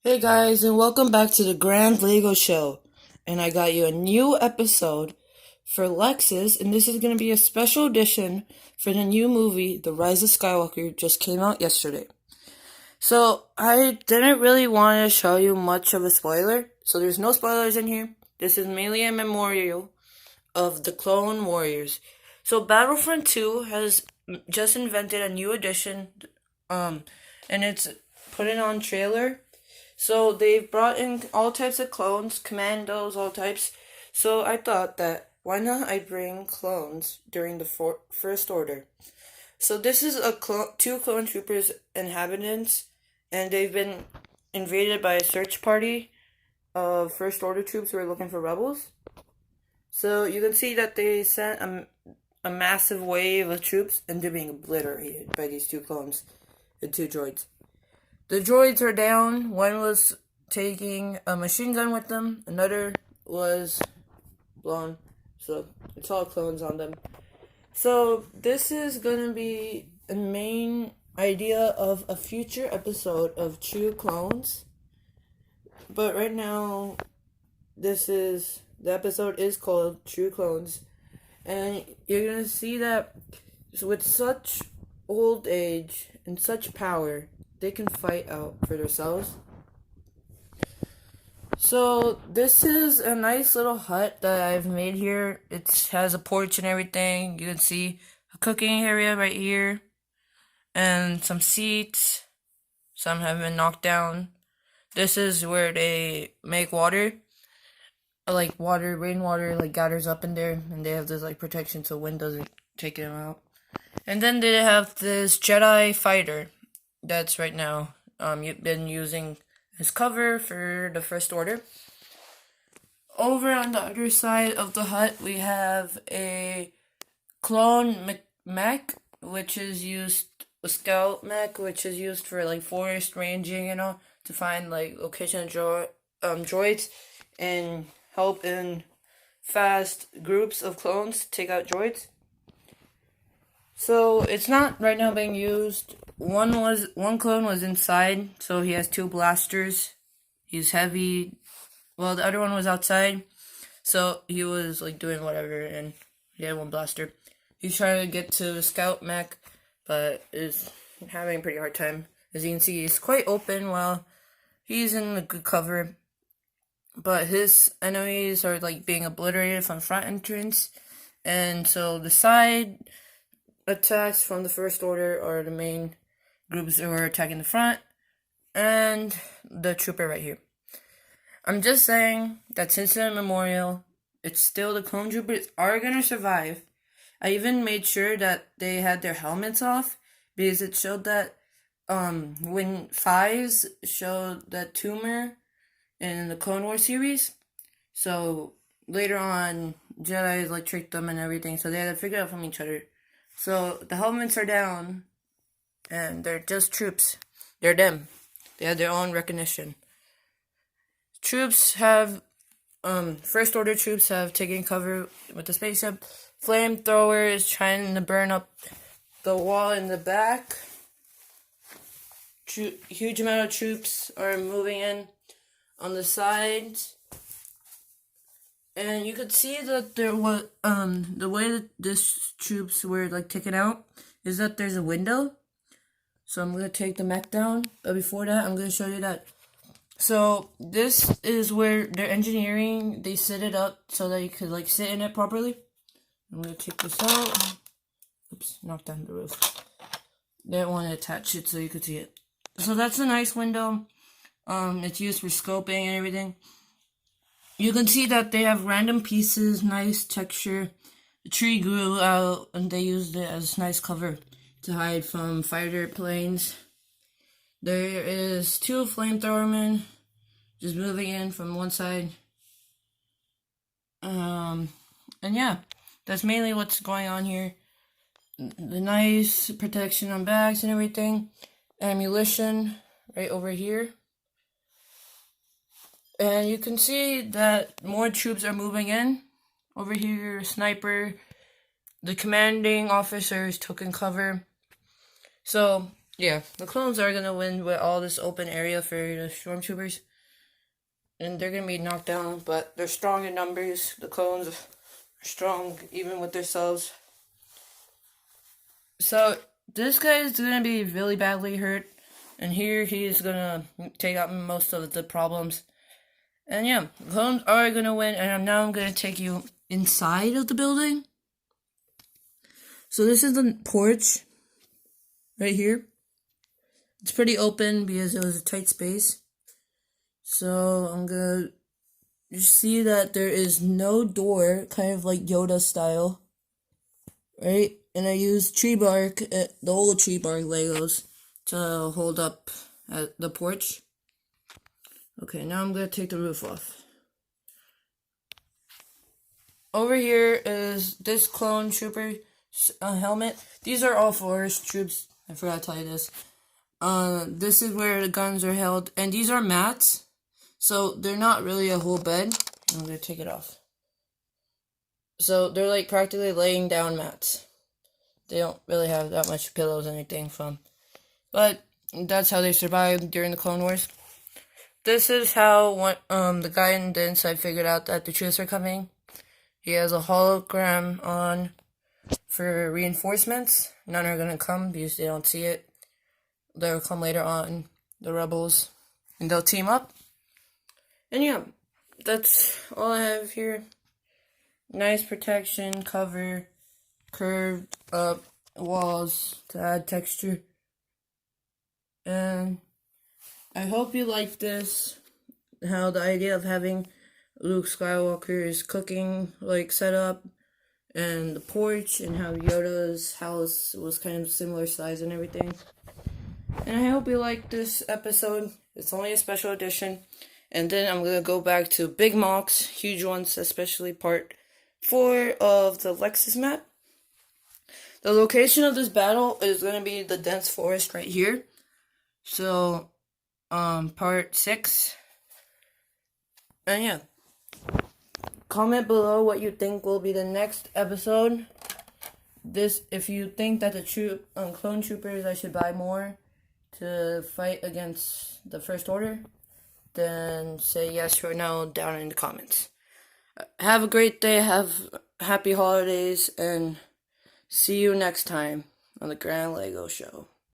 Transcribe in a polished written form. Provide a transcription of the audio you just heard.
Hey guys, and welcome back to the Grand Lego Show. And I got you a new episode for Lexis, and this is going to be a special edition for the new movie, The Rise of Skywalker, just came out yesterday. So, I didn't really want to show you much of a spoiler, so there's no spoilers in here. This is mainly a memorial of the Clone Warriors. So, Battlefront 2 has just invented a new edition, and it's put it on trailer. So they've brought in all types of clones, commandos, all types. So I thought that why not I bring clones during the First Order. So this is two clone troopers inhabitants, and they've been invaded by a search party of First Order troops who are looking for rebels. So you can see that they sent a massive wave of troops, and they're being obliterated by these two clones and two droids. The droids are down. One was taking a machine gun with them. Another was blown. So it's all clones on them. So this is going to be a main idea of a future episode of True Clones. But right now, the episode is called True Clones. And you're going to see that with such old age and such power, they can fight out for themselves. So this is a nice little hut that I've made here. It has a porch and everything. You can see a cooking area right here and some seats. Some have been knocked down. This is where they make water. Like rainwater gathers up in there, and they have this protection so wind doesn't take them out. And then they have this Jedi fighter that's right now you've been using as cover for the First Order. Over on the other side of the hut, we have a clone mech, which is used a scout mech, which is used for forest ranging, to find location droids and help in fast groups of clones take out droids. So it's not right now being used. One clone was inside, so he has two blasters. He's heavy. Well, the other one was outside, so he was doing whatever, and he had one blaster. He's trying to get to the scout mech, but is having a pretty hard time. As you can see, he's quite open while he's in a good cover. But his enemies are being obliterated from front entrance, and so the side attacks from the First Order are the main groups who are attacking the front, and the trooper right here. I'm just saying that since the memorial, it's still the clone troopers are gonna survive. I even made sure that they had their helmets off because it showed that when Fives showed that tumor in the Clone Wars series, so later on Jedi tricked them and everything, so they had to figure it out from each other. So the helmets are down, and they're just troops. They're them. They have their own recognition. Troops have, First Order troops have taken cover with the spaceship. Flamethrowers trying to burn up the wall in the back. Huge amount of troops are moving in on the sides. And you could see that there was, the way that these troops were taken out is that there's a window. So I'm gonna take the mech down, but before that, I'm gonna show you that. So this is where they're engineering. They set it up so that you could sit in it properly. I'm gonna take this out. Oops, knocked down the roof. Didn't want to attach it so you could see it. So that's a nice window. It's used for scoping and everything. You can see that they have random pieces, nice texture. The tree grew out and they used it as nice cover to hide from fighter planes. There is two flamethrowermen just moving in from one side. And yeah, that's mainly what's going on here. The nice protection on backs and everything. Ammunition right over here. And you can see that more troops are moving in. Over here, sniper. The commanding officers took in cover. So Yeah, the clones are gonna win with all this open area for the stormtroopers. And they're gonna be knocked down, but they're strong in numbers. The clones are strong even with themselves. So this guy is gonna be really badly hurt, and here he's gonna take out most of the problems. And yeah, the clones are gonna win, and now I'm gonna take you inside of the building. So this is the porch right here. It's pretty open because it was a tight space. So I'm gonna see that there is no door, kind of like Yoda style, right? And I used tree bark, the old tree bark Legos, to hold up at the porch. Okay, now I'm gonna take the roof off. Over here is this clone trooper helmet. These are all forest troops. I forgot to tell you this. This is where the guns are held, and these are mats, so they're not really a whole bed. I'm gonna take it off. So they're like practically laying down mats. They don't really have that much pillows or anything from, but that's how they survived during the Clone Wars. This is how the guy in the inside figured out that the troops are coming. He has a hologram on for reinforcements. None are gonna come because they don't see it. They'll come later on, the rebels, and they'll team up. And yeah, that's all I have here. Nice protection, cover, curved up walls to add texture. And I hope you like this, how the idea of having Luke Skywalker's cooking like set up, and the porch, and how Yoda's house was kind of similar size and everything. And I hope you like this episode. It's only a special edition. And then I'm going to go back to big mocks, huge ones, especially part 4 of the Lexis map. The location of this battle is going to be the dense forest right here. So, part 6. And yeah. Comment below what you think will be the next episode. If you think that the clone troopers, I should buy more to fight against the First Order, then say yes or no down in the comments. Have a great day, have happy holidays, and see you next time on the Grand Lego Show.